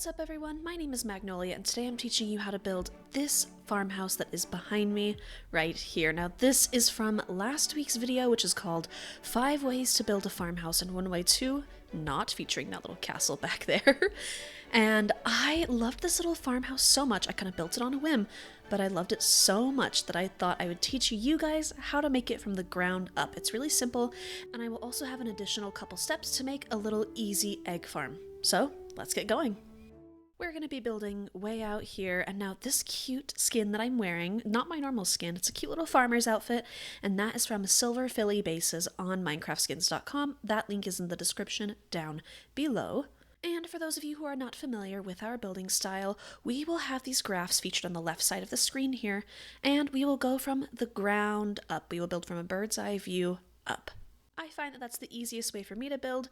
What's up everyone, my name is Magnolia and today I'm teaching you how to build this farmhouse that is behind me right here. Now this is from last week's video, which is called 5 Ways to Build a Farmhouse in 1 Way 2, not featuring that little castle back there. And I loved this little farmhouse so much, I kind of built it on a whim, but I loved it so much that I thought I would teach you guys how to make it from the ground up. It's really simple, and I will also have an additional couple steps to make a little easy egg farm. So let's get going. We're going to be building way out here, and now this cute skin that I'm wearing, not my normal skin, it's a cute little farmer's outfit, and that is from Silver Philly Bases on minecraftskins.com. That link is in the description down below. And for those of you who are not familiar with our building style, we will have these graphs featured on the left side of the screen here, and we will go from the ground up. We will build from a bird's eye view up. I find that that's the easiest way for me to build,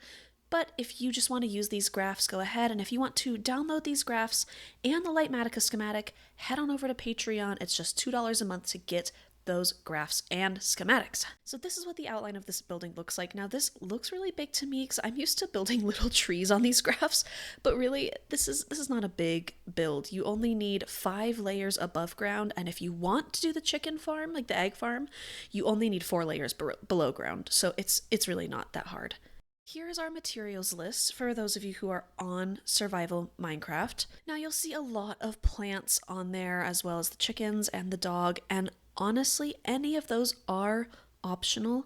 but if you just want to use these graphs, go ahead. And if you want to download these graphs and the Litematica schematic, head on over to Patreon. It's just $2 a month to get those graphs and schematics. So this is what the outline of this building looks like. Now this looks really big to me because I'm used to building little trees on these graphs, but really this is not a big build. You only need 5 layers above ground, and if you want to do the chicken farm, like the egg farm, you only need 4 layers below ground. So it's really not that hard. Here's our materials list for those of you who are on Survival Minecraft. Now you'll see a lot of plants on there, as well as the chickens and the dog, and honestly, any of those are optional.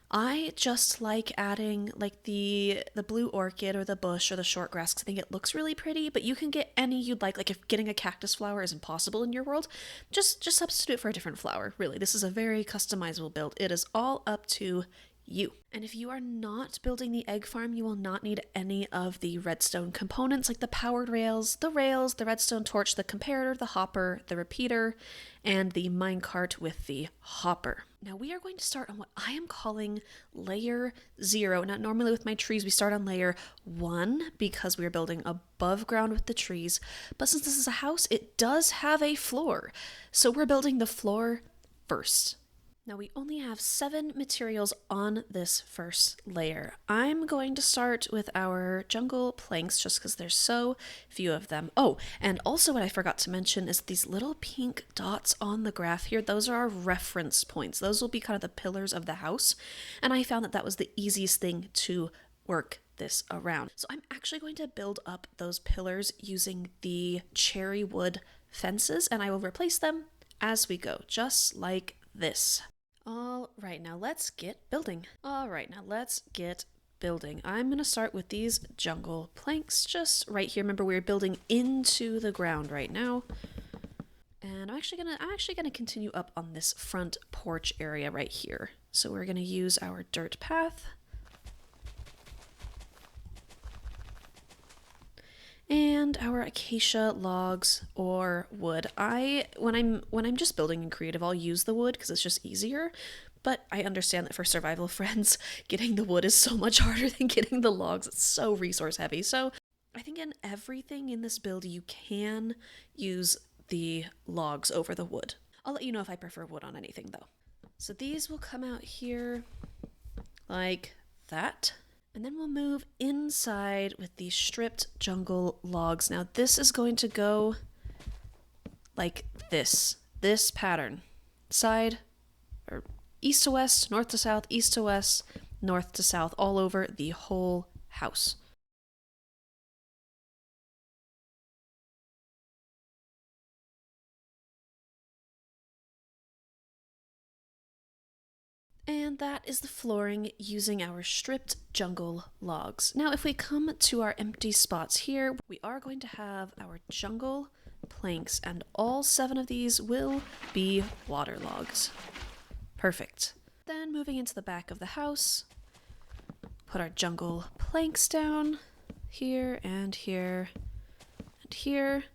I just like adding like the blue orchid or the bush or the short grass because I think it looks really pretty, but you can get any you'd like if getting a cactus flower isn't possible in your world, just substitute for a different flower. Really, this is a very customizable build. It is all up to you. And if you are not building the egg farm, you will not need any of the redstone components like the powered rails, the redstone torch, the comparator, the hopper, the repeater, and the minecart with the hopper. Now we are going to start on what I am calling layer 0. Now normally with my trees we start on layer 1 because we are building above ground with the trees, but since this is a house, it does have a floor. So we're building the floor first. Now we only have 7 materials on this first layer. I'm going to start with our jungle planks just because there's so few of them. Oh, and also what I forgot to mention is these little pink dots on the graph here. Those are our reference points. Those will be kind of the pillars of the house. And I found that that was the easiest thing to work this around. So I'm actually going to build up those pillars using the cherry wood fences, and I will replace them as we go, just like this. All right, now let's get building. I'm going to start with these jungle planks just right here. Remember, we're building into the ground right now. And I'm actually going to continue up on this front porch area right here. So we're going to use our dirt path. And our acacia logs or wood. When I'm just building in creative, I'll use the wood because it's just easier. But I understand that for survival friends, getting the wood is so much harder than getting the logs. It's so resource heavy. So I think in everything in this build, you can use the logs over the wood. I'll let you know if I prefer wood on anything though. So these will come out here like that. And then we'll move inside with these stripped jungle logs. Now this is going to go like this pattern. Side, or east to west, north to south, east to west, north to south, all over the whole house. And that is the flooring using our stripped jungle logs. Now if we come to our empty spots here, we are going to have our jungle planks, and all 7 of these will be water logs. Perfect. Then moving into the back of the house, put our jungle planks down here and here and here.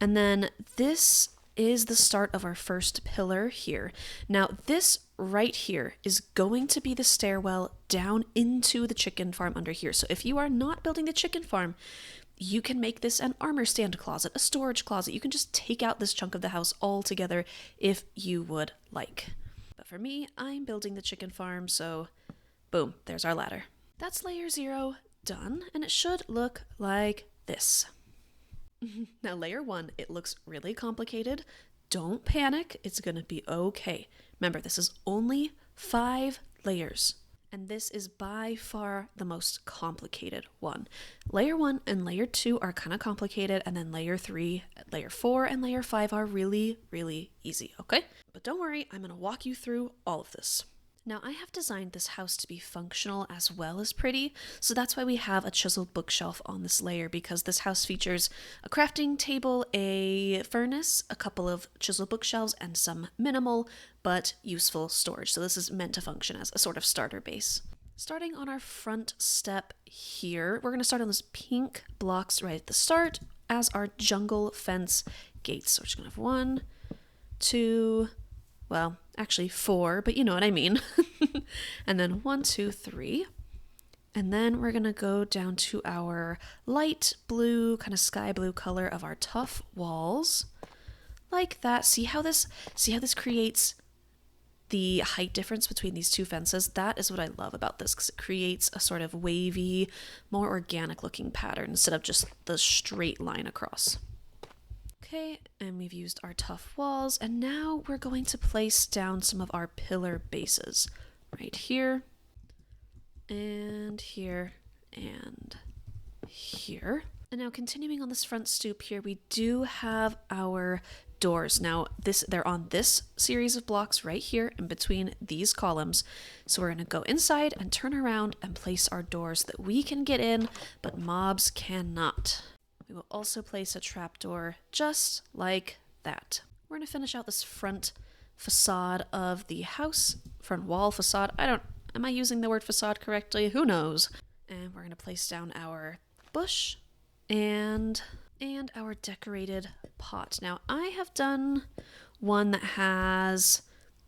And then this is the start of our first pillar here. Now this right here is going to be the stairwell down into the chicken farm under here. So if you are not building the chicken farm, you can make this an armor stand closet, a storage closet. You can just take out this chunk of the house altogether if you would like. But for me, I'm building the chicken farm, so boom, there's our ladder. That's layer 0 done, and it should look like this. Now layer 1, it looks really complicated. Don't panic, it's gonna be okay. Remember, this is only 5 layers. And this is by far the most complicated one. Layer 1 and layer 2 are kind of complicated, and then layer 3, layer 4, and layer 5 are really, really easy, okay? But don't worry, I'm gonna walk you through all of this. Now, I have designed this house to be functional as well as pretty, so that's why we have a chiseled bookshelf on this layer, because this house features a crafting table, a furnace, a couple of chiseled bookshelves, and some minimal but useful storage. So this is meant to function as a sort of starter base. Starting on our front step here, we're going to start on those pink blocks right at the start as our jungle fence gates. So we're just going to have 1, 2, well, actually 4, but you know what I mean. And then 1, 2, 3. And then we're gonna go down to our light blue, kind of sky blue color of our tough walls. Like that. See how this creates the height difference between these two fences? That is what I love about this, because it creates a sort of wavy, more organic looking pattern instead of just the straight line across. Okay, and we've used our tough walls, and now we're going to place down some of our pillar bases right here, and here, and here. And now continuing on this front stoop here, we do have our doors. Now they're on this series of blocks right here in between these columns. So we're going to go inside and turn around and place our doors that we can get in, but mobs cannot. We will also place a trapdoor just like that. We're going to finish out this front facade of the house, front wall facade. Am I using the word facade correctly? Who knows? And we're going to place down our bush and our decorated pot. Now I have done one that has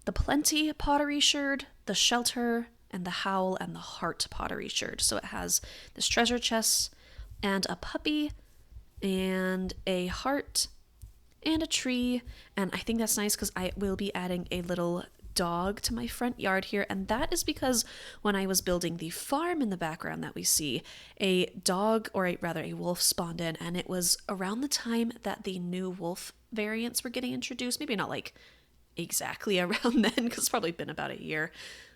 the plenty pottery sherd, the shelter, and the howl and the heart pottery sherd. So it has this treasure chest and a puppy and a heart and a tree, and I think that's nice because I will be adding a little dog to my front yard here, and that is because when I was building the farm in the background that we see, a dog, or rather a wolf, spawned in, and it was around the time that the new wolf variants were getting introduced. Maybe not like exactly around then, because it's probably been about a year,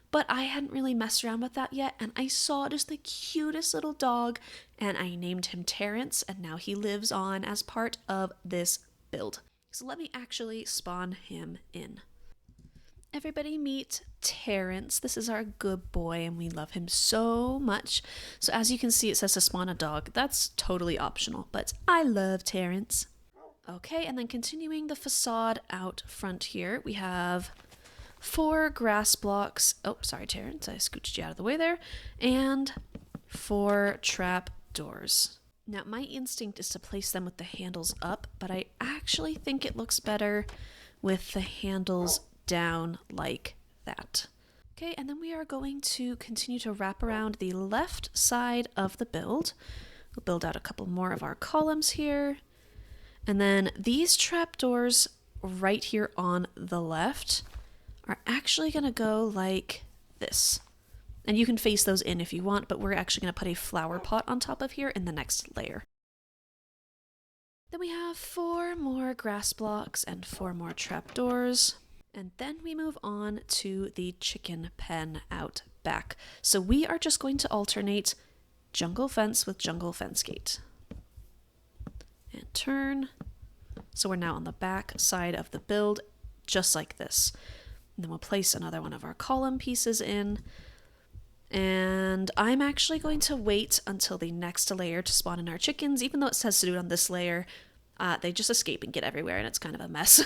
but I hadn't really messed around with that yet, and I saw just the cutest little dog, and I named him Terrence, and now he lives on as part of this build. So let me actually spawn him in. Everybody meet Terrence. This is our good boy, and we love him so much. So as you can see, it says to spawn a dog. That's totally optional, but I love Terrence. Okay, and then continuing the facade out front here, we have 4 grass blocks. Oh, sorry, Terrence, I scooched you out of the way there. And 4 trap doors. Now, my instinct is to place them with the handles up, but I actually think it looks better with the handles down like that. Okay, and then we are going to continue to wrap around the left side of the build. We'll build out a couple more of our columns here. And then these trapdoors right here on the left are actually going to go like this. And you can face those in if you want, but we're actually going to put a flower pot on top of here in the next layer. Then we have 4 more grass blocks and 4 more trapdoors. And then we move on to the chicken pen out back. So we are just going to alternate jungle fence with jungle fence gate. And turn. So we're now on the back side of the build, just like this. And then we'll place another one of our column pieces in. And I'm actually going to wait until the next layer to spawn in our chickens. Even though it says to do it on this layer, they just escape and get everywhere, and it's kind of a mess.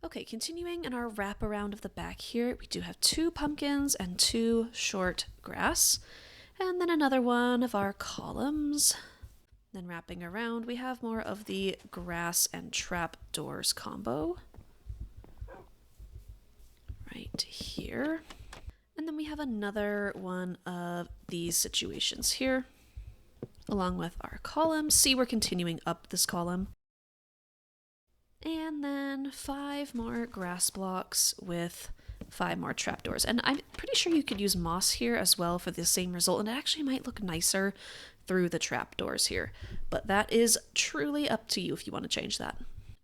Okay, continuing in our wrap around of the back here, we do have 2 pumpkins and 2 short grass. And then another one of our columns. Then wrapping around, we have more of the grass and trap doors combo. Right here. And then we have another one of these situations here, along with our columns. See, we're continuing up this column. And then 5 more grass blocks with 5 more trapdoors. And I'm pretty sure you could use moss here as well for the same result, and it actually might look nicer through the trapdoors here. But that is truly up to you if you want to change that.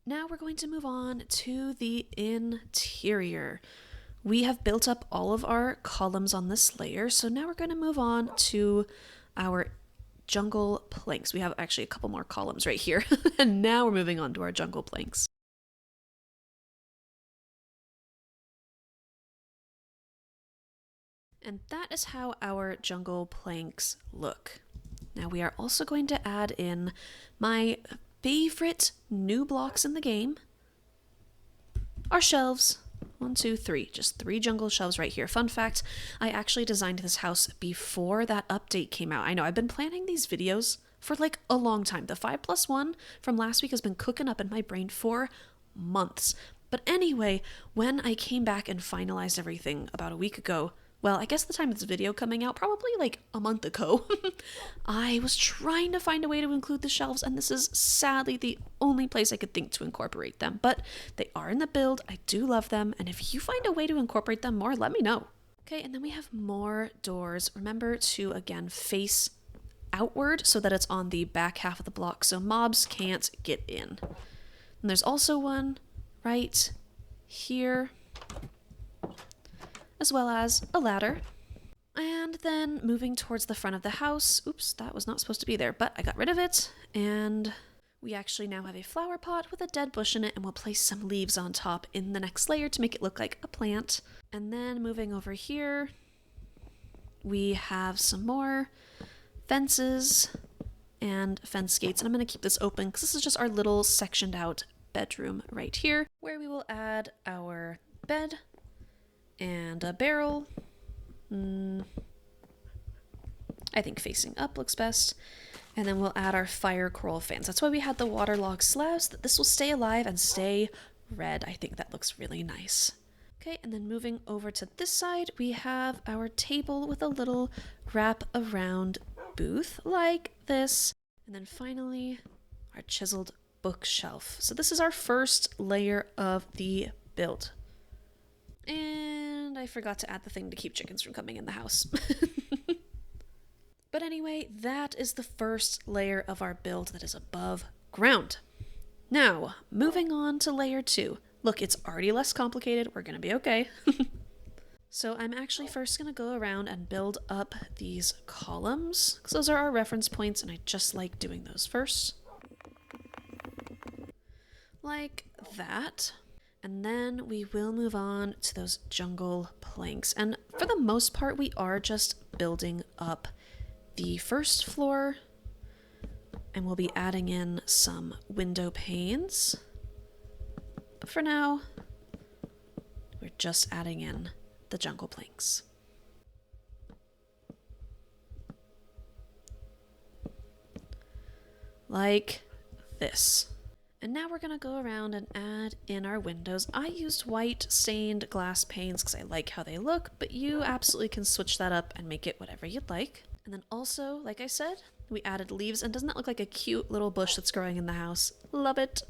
Now we're going to move on to the interior. We have built up all of our columns on this layer, so now we're going to move on to our jungle planks. We have actually a couple more columns right here, and now we're moving on to our jungle planks. And that is how our jungle planks look. Now we are also going to add in my favorite new blocks in the game, our shelves. 1, 2, 3. Just 3 jungle shelves right here. Fun fact, I actually designed this house before that update came out. I know, I've been planning these videos for like a long time. The 5+1 from last week has been cooking up in my brain for months. But anyway, when I came back and finalized everything about a week ago, well, I guess the time of this video coming out, probably like a month ago, I was trying to find a way to include the shelves, and this is sadly the only place I could think to incorporate them. But they are in the build, I do love them, and if you find a way to incorporate them more, let me know. Okay, and then we have more doors. Remember to, again, face outward so that it's on the back half of the block so mobs can't get in. And there's also one right here, as well as a ladder. And then moving towards the front of the house, oops, that was not supposed to be there, but I got rid of it, and we actually now have a flower pot with a dead bush in it, and we'll place some leaves on top in the next layer to make it look like a plant. And then moving over here, we have some more fences and fence gates, and I'm going to keep this open because this is just our little sectioned out bedroom right here, where we will add our bed and a barrel. I think facing up looks best. And then we'll add our fire coral fans. That's why we had the waterlogged slabs, that this will stay alive and stay red. I think that looks really nice. Okay, and then moving over to this side, we have our table with a little wrap around booth like this. And then finally, our chiseled bookshelf. So this is our first layer of the build. And I forgot to add the thing to keep chickens from coming in the house. But anyway, that is the first layer of our build that is above ground. Now, moving on to layer 2. Look, it's already less complicated. We're going to be okay. So I'm actually first going to go around and build up these columns, because those are our reference points, and I just like doing those first. Like that. And then we will move on to those jungle planks. And for the most part, we are just building up the first floor. And we'll be adding in some window panes. But for now, we're just adding in the jungle planks. Like this. And now we're going to go around and add in our windows. I used white stained glass panes because I like how they look, but you absolutely can switch that up and make it whatever you'd like. And then also, like I said, we added leaves, and doesn't that look like a cute little bush that's growing in the house? Love it.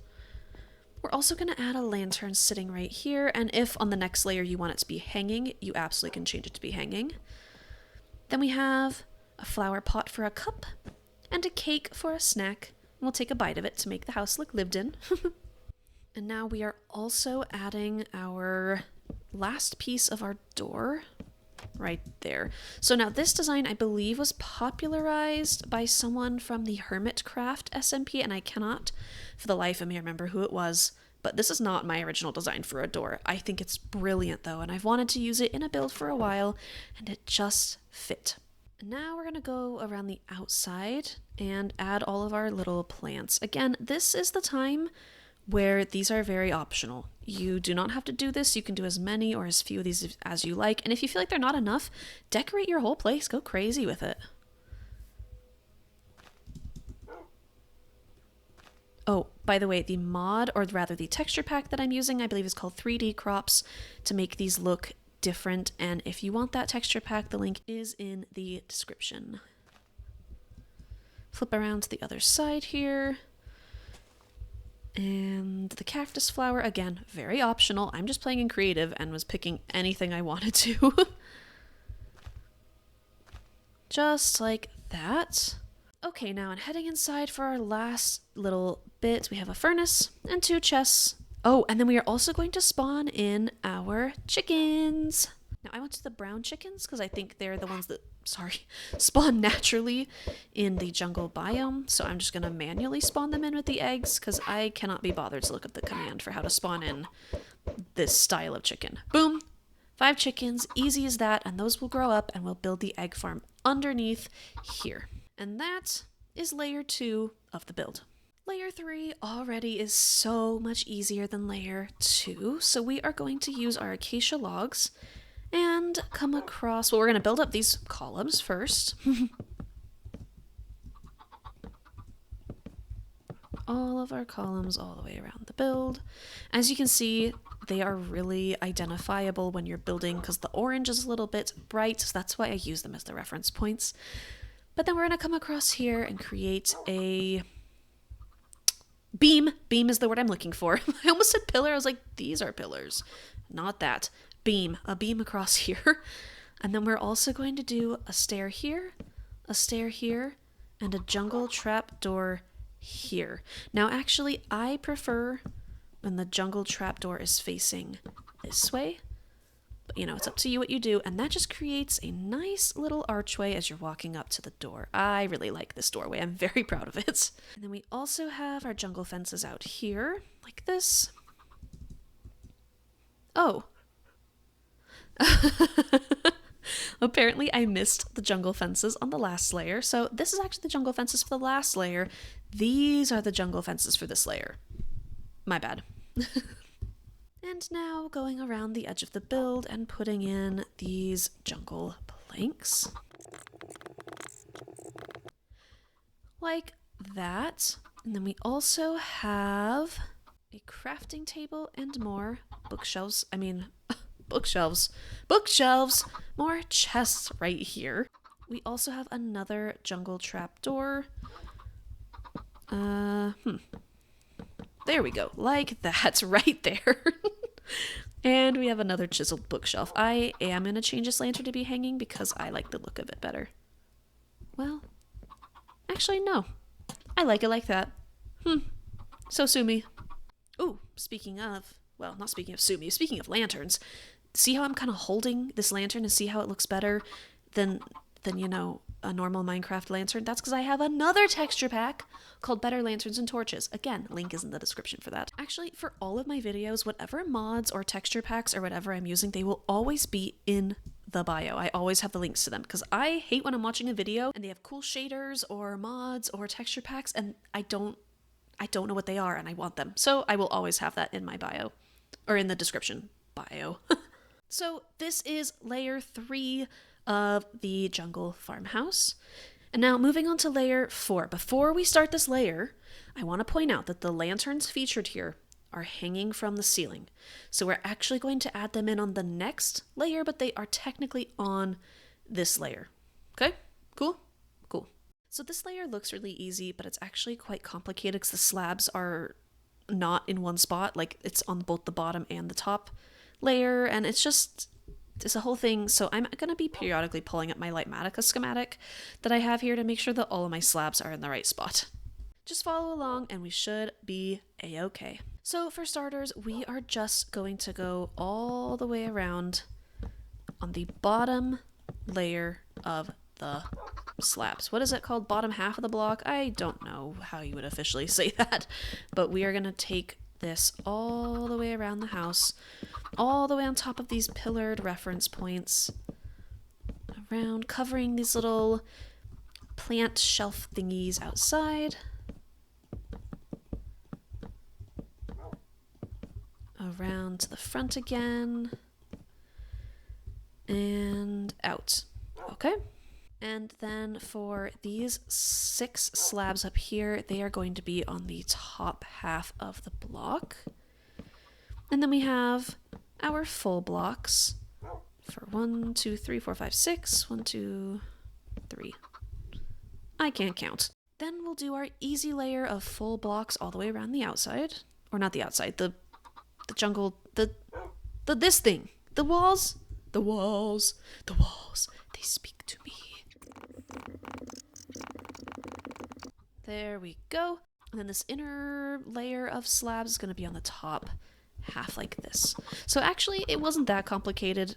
We're also going to add a lantern sitting right here, and if on the next layer you want it to be hanging, you absolutely can change it to be hanging. Then we have a flower pot for a cup, and a cake for a snack. We'll take a bite of it to make the house look lived in. And now we are also adding our last piece of our door right there. So now this design, I believe, was popularized by someone from the Hermitcraft SMP, and I cannot for the life of me remember who it was, but this is not my original design for a door. I think it's brilliant though, and I've wanted to use it in a build for a while, and it just fit. Now we're going to go around the outside and add all of our little plants. Again, this is the time where these are very optional. You do not have to do this. You can do as many or as few of these as you like. And if you feel like they're not enough, decorate your whole place. Go crazy with it. Oh, by the way, the mod, or rather the texture pack that I'm using, I believe is called 3D Crops, to make these look different. And if you want that texture pack, the link is in the description. Flip around to the other side here. And the cactus flower, again, very optional. I'm just playing in creative and was picking anything I wanted to. Just like that. Okay, now and heading inside for our last little bit, we have a furnace and 2 chests. Oh, and then we are also going to spawn in our chickens. Now I went to the brown chickens because I think they're the ones that, spawn naturally in the jungle biome. So I'm just going to manually spawn them in with the eggs because I cannot be bothered to look up the command for how to spawn in this style of chicken. Boom! 5 chickens, easy as that, and those will grow up and we'll build the egg farm underneath here. And that is layer 2 of the build. Layer 3 already is so much easier than layer 2, so we are going to use our acacia logs and come across, well, we're going to build up these columns first. All of our columns all the way around the build. As you can see, they are really identifiable when you're building because the orange is a little bit bright, so that's why I use them as the reference points. But then we're going to come across here and create a beam. Beam is the word I'm looking for. I almost said pillar. I was like, these are pillars. Not that. Beam. A beam across here. And then we're also going to do a stair here, and a jungle trapdoor here. Now, actually, I prefer when the jungle trapdoor is facing this way. But, you know, it's up to you what you do. And that just creates a nice little archway as you're walking up to the door. I really like this doorway. I'm very proud of it. And then we also have our jungle fences out here, like this. Oh. Apparently I missed the jungle fences on the last layer. So this is actually the jungle fences for the last layer. These are the jungle fences for this layer. My bad. And now going around the edge of the build and putting in these jungle planks. Like that. And then we also have a crafting table and more bookshelves. Bookshelves, more chests right here. We also have another jungle trapdoor. There we go, like that, right there. And we have another chiseled bookshelf. I am going to change this lantern to be hanging because I like the look of it better. Well, actually, no. I like it like that. So sue me. Ooh, speaking of, well, not speaking of sue me, speaking of lanterns, see how I'm kind of holding this lantern and see how it looks better than you know, a normal Minecraft lantern? That's because I have another texture pack called Better Lanterns and Torches. Again, link is in the description for that. Actually, for all of my videos, whatever mods or texture packs or whatever I'm using, they will always be in the bio. I always have the links to them because I hate when I'm watching a video and they have cool shaders or mods or texture packs and I don't know what they are and I want them. So I will always have that in my bio or in the description bio. So this is layer 3 of the jungle farmhouse. And now moving on to layer 4. Before we start this layer, I want to point out that the lanterns featured here are hanging from the ceiling. So we're actually going to add them in on the next layer, but they are technically on this layer. Okay? Cool? Cool. So this layer looks really easy, but it's actually quite complicated because the slabs are not in one spot. Like, it's on both the bottom and the top layer, and it's a whole thing. So I'm going to be periodically pulling up my Litematica schematic that I have here to make sure that all of my slabs are in the right spot. Just follow along and we should be a-okay. So for starters, we are just going to go all the way around on the bottom layer of the slabs. What is it called? Bottom half of the block? I don't know how you would officially say that, but we are going to take this all the way around the house, all the way on top of these pillared reference points, around covering these little plant shelf thingies outside, around to the front again, and out. Okay? And then for these 6 slabs up here, they are going to be on the top half of the block. And then we have our full blocks for 1, 2, 3, 4, 5, 6. 1, 2, 3. I can't count. Then we'll do our easy layer of full blocks all the way around the outside. Or not the outside, the jungle, this thing. The walls, they speak to me. There we go. And then this inner layer of slabs is going to be on the top half like this. So actually it wasn't that complicated,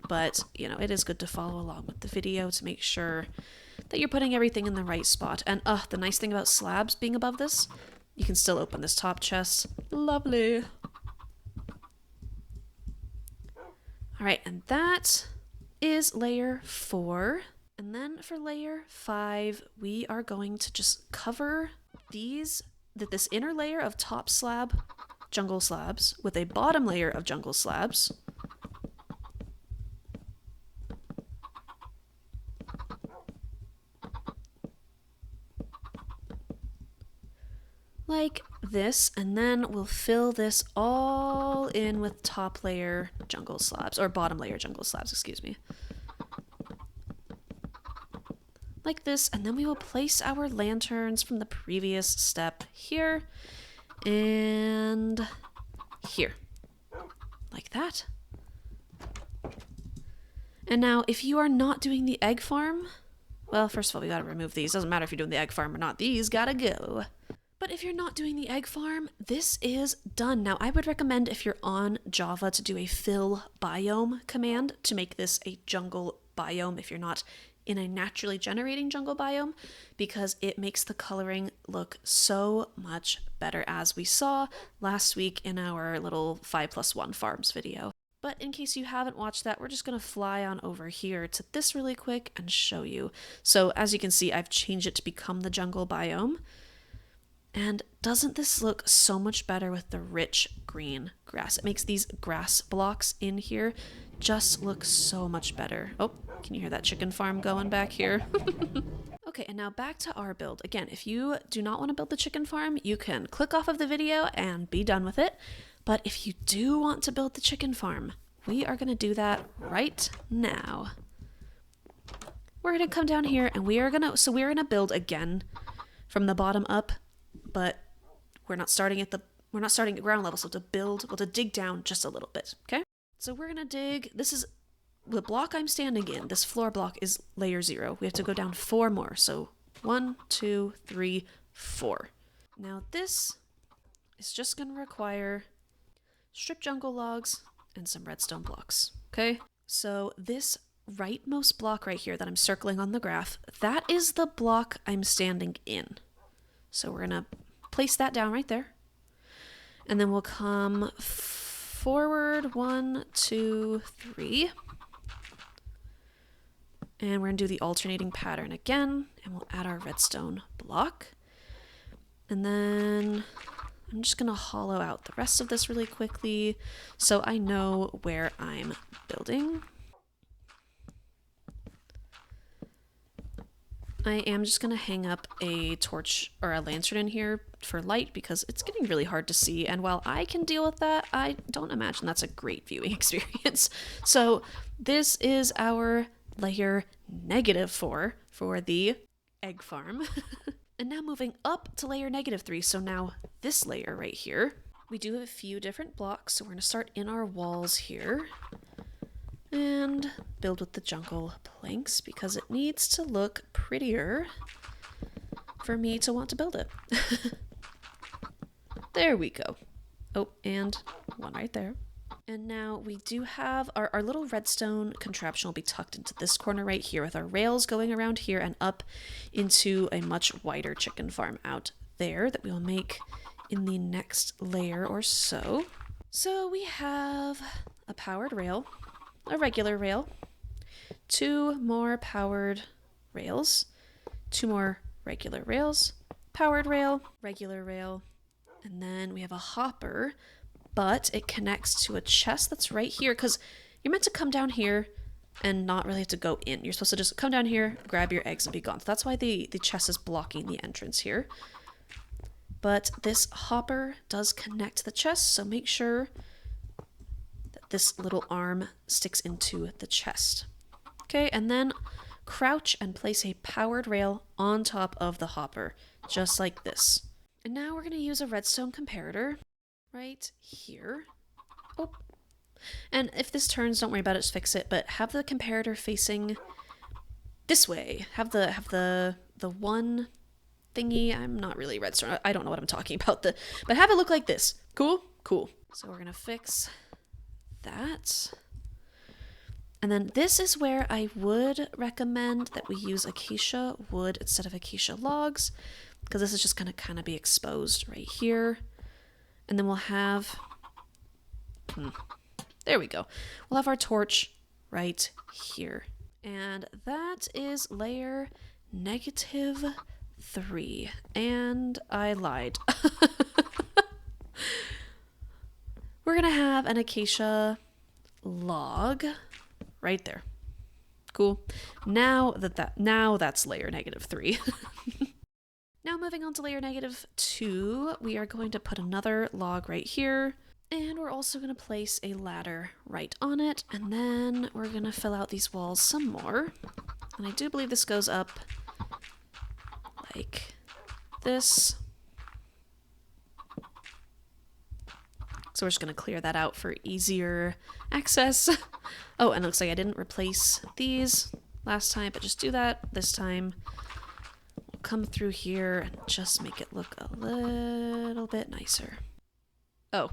but you know, it is good to follow along with the video to make sure that you're putting everything in the right spot. And the nice thing about slabs being above this, you can still open this top chest. Lovely. All right, and that is layer 4. And then for layer 5, we are going to just cover this inner layer of top slab jungle slabs with a bottom layer of jungle slabs. Like this, and then we'll fill this all in with top layer jungle slabs, or bottom layer jungle slabs, excuse me. Like this, and then we will place our lanterns from the previous step here and here, like that. And now, if you are not doing the egg farm, well, first of all, we gotta remove these. Doesn't matter if you're doing the egg farm or not, these gotta go. But if you're not doing the egg farm, this is done. Now, I would recommend if you're on Java to do a Fillbiome command to make this a jungle biome if you're not in a naturally generating jungle biome, because it makes the coloring look so much better, as we saw last week in our little 5+1 farms video. But in case you haven't watched that, we're just going to fly on over here to this really quick and show you. So as you can see, I've changed it to become the jungle biome. And doesn't this look so much better with the rich green grass? It makes these grass blocks in here just look so much better. Oh, can you hear that chicken farm going back here? Okay, and now back to our build. Again, if you do not want to build the chicken farm, you can click off of the video and be done with it. But if you do want to build the chicken farm, we are going to do that right now. We're going to come down here and we're going to build again from the bottom up. But we're not starting at ground level, so we'll to dig down just a little bit, okay? So we're gonna dig, this is the block I'm standing in, this floor block is layer 0. We have to go down 4 more, so 1, 2, 3, 4. Now this is just gonna require strip jungle logs and some redstone blocks, okay? So this rightmost block right here that I'm circling on the graph, that is the block I'm standing in. So we're gonna place that down right there. And then we'll come forward 1, 2, 3. And we're gonna do the alternating pattern again, and we'll add our redstone block. And then I'm just gonna hollow out the rest of this really quickly so I know where I'm building. I am just going to hang up a torch or a lantern in here for light because it's getting really hard to see, and while I can deal with that, I don't imagine that's a great viewing experience. So this is our layer -4 for the egg farm. And now moving up to layer -3, so now this layer right here, we do have a few different blocks, so we're going to start in our walls here. And build with the jungle planks because it needs to look prettier for me to want to build it. There we go. Oh, and one right there. And now we do have our little redstone contraption will be tucked into this corner right here with our rails going around here and up into a much wider chicken farm out there that we will make in the next layer or so. So we have a powered rail, a regular rail, 2 more powered rails, 2 more regular rails, powered rail, regular rail, and then we have a hopper, but it connects to a chest that's right here because you're meant to come down here and not really have to go in. You're supposed to just come down here, grab your eggs, and be gone. So that's why the chest is blocking the entrance here. But this hopper does connect to the chest, so make sure that this little arm sticks into the chest. Okay, and then crouch and place a powered rail on top of the hopper, just like this. And now we're going to use a redstone comparator right here. Oh. And if this turns, don't worry about it, just fix it, but have the comparator facing this way. Have the one thingy. I'm not really redstone. I don't know what I'm talking about. But have it look like this. Cool? Cool. So we're gonna fix that. And then this is where I would recommend that we use acacia wood instead of acacia logs, because this is just gonna kind of be exposed right here. And then we'll have, there we go. We'll have our torch right here. And that is layer -3. And I lied. We're gonna have an acacia log right there. Cool. Now that's layer -3. Now moving on to layer -2, we are going to put another log right here. And we're also going to place a ladder right on it, and then we're going to fill out these walls some more. And I do believe this goes up like this. So we're just going to clear that out for easier access. Oh, and it looks like I didn't replace these last time, but just do that this time. We'll come through here and just make it look a little bit nicer. Oh.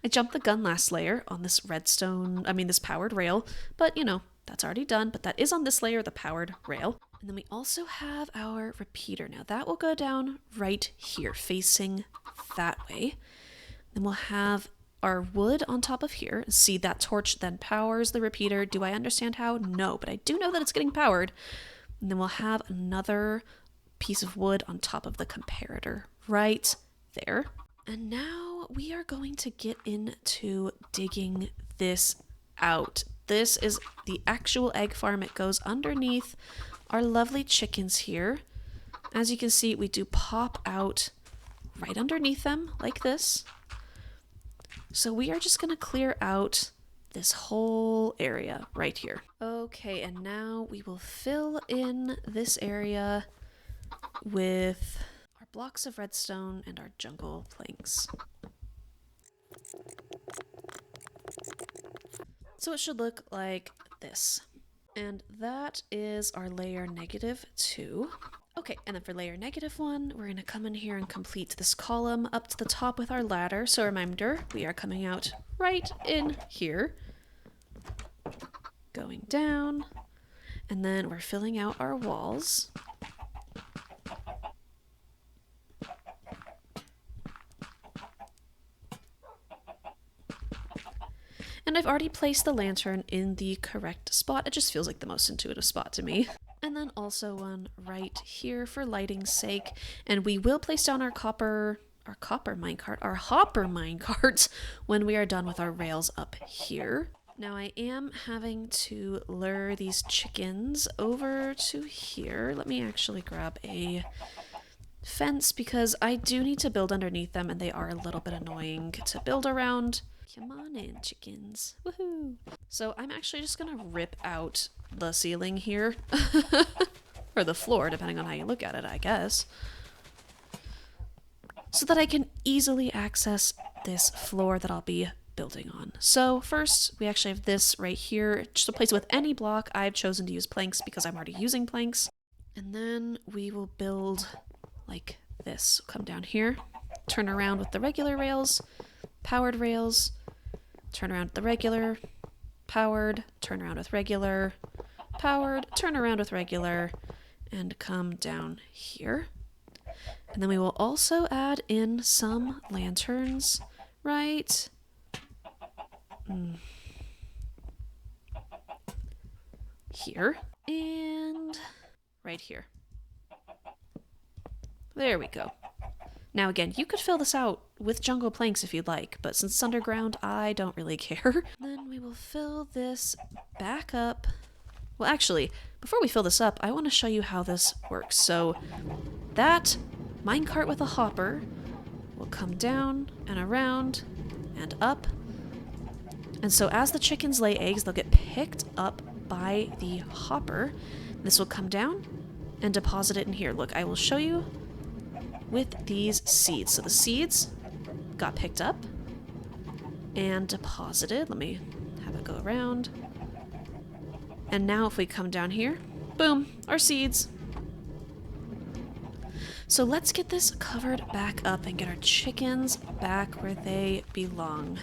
I jumped the gun last layer on this this powered rail, but you know, that's already done, but that is on this layer, the powered rail. And then we also have our repeater. Now that will go down right here, facing that way. Then we'll have our wood on top of here. See, that torch then powers the repeater. Do I understand how? No, but I do know that it's getting powered. And then we'll have another piece of wood on top of the comparator right there. And now we are going to get into digging this out. This is the actual egg farm. It goes underneath our lovely chickens here. As you can see, we do pop out right underneath them like this. So we are just going to clear out this whole area right here. Okay, and now we will fill in this area with our blocks of redstone and our jungle planks. So it should look like this. And that is our layer -2. Okay, and then for layer -1, we're going to come in here and complete this column up to the top with our ladder. So reminder, we are coming out right in here, going down, and then we're filling out our walls. And I've already placed the lantern in the correct spot. It just feels like the most intuitive spot to me. And then also one right here for lighting's sake. And we will place down our hopper minecart when we are done with our rails up here. Now I am having to lure these chickens over to here. Let me actually grab a fence because I do need to build underneath them and they are a little bit annoying to build around. Come on in, chickens. Woohoo! So I'm actually just gonna rip out the ceiling here. Or the floor, depending on how you look at it, I guess. So that I can easily access this floor that I'll be building on. So first, we actually have this right here. Just replace it with any block. I've chosen to use planks because I'm already using planks. And then we will build like this. Come down here, turn around with the regular rails, powered rails, turn around with the regular, powered, turn around with regular, powered, turn around with regular, and come down here. And then we will also add in some lanterns right here and right here. There we go. Now again, you could fill this out with jungle planks if you'd like, but since it's underground, I don't really care. Then we will fill this back up. Well, actually, before we fill this up, I want to show you how this works. So that minecart with a hopper will come down and around and up. And so as the chickens lay eggs, they'll get picked up by the hopper. This will come down and deposit it in here. Look, I will show you with these seeds. So the seeds got picked up and deposited. Let me have it go around. And now if we come down here, boom, our seeds So let's get this covered back up and get our chickens back where they belong.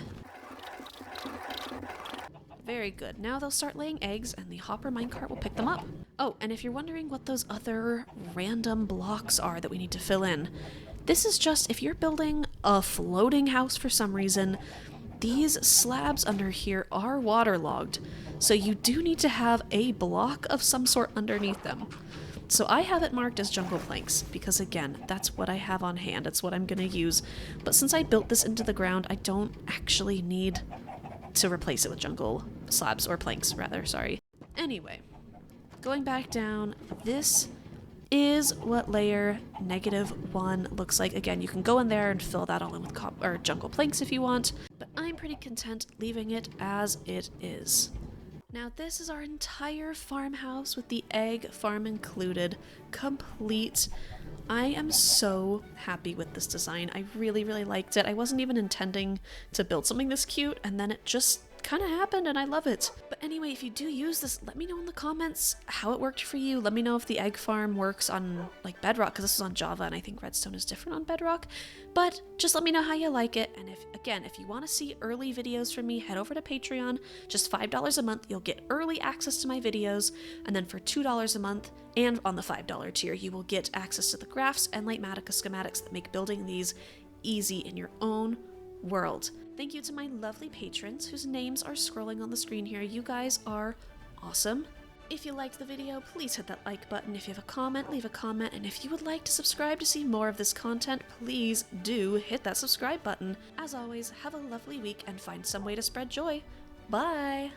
Very good. Now they'll start laying eggs and the hopper minecart will pick them up. Oh, and if you're wondering what those other random blocks are that we need to fill in, this is just if you're building a floating house for some reason, these slabs under here are waterlogged, so you do need to have a block of some sort underneath them. So I have it marked as jungle planks, because again, that's what I have on hand, it's what I'm gonna use. But since I built this into the ground, I don't actually need to replace it with jungle slabs, or planks rather, sorry. Anyway, going back down, this is what layer -1 looks like. Again, you can go in there and fill that all in with or jungle planks if you want, but I'm pretty content leaving it as it is. Now this is our entire farmhouse with the egg farm included, complete. I am so happy with this design. I really, really liked it. I wasn't even intending to build something this cute, and then it just kind of happened and I love it. But anyway, if you do use this, let me know in the comments how it worked for you. Let me know if the egg farm works on like Bedrock, because this is on Java and I think Redstone is different on Bedrock. But just let me know how you like it. And if you want to see early videos from me, head over to Patreon. Just $5 a month, you'll get early access to my videos. And then for $2 a month and on the $5 tier, you will get access to the graphs and Litematica schematics that make building these easy in your own world. Thank you to my lovely patrons whose names are scrolling on the screen here. You guys are awesome. If you liked the video, please hit that like button. If you have a comment, leave a comment. And if you would like to subscribe to see more of this content, please do hit that subscribe button. As always, have a lovely week and find some way to spread joy. Bye!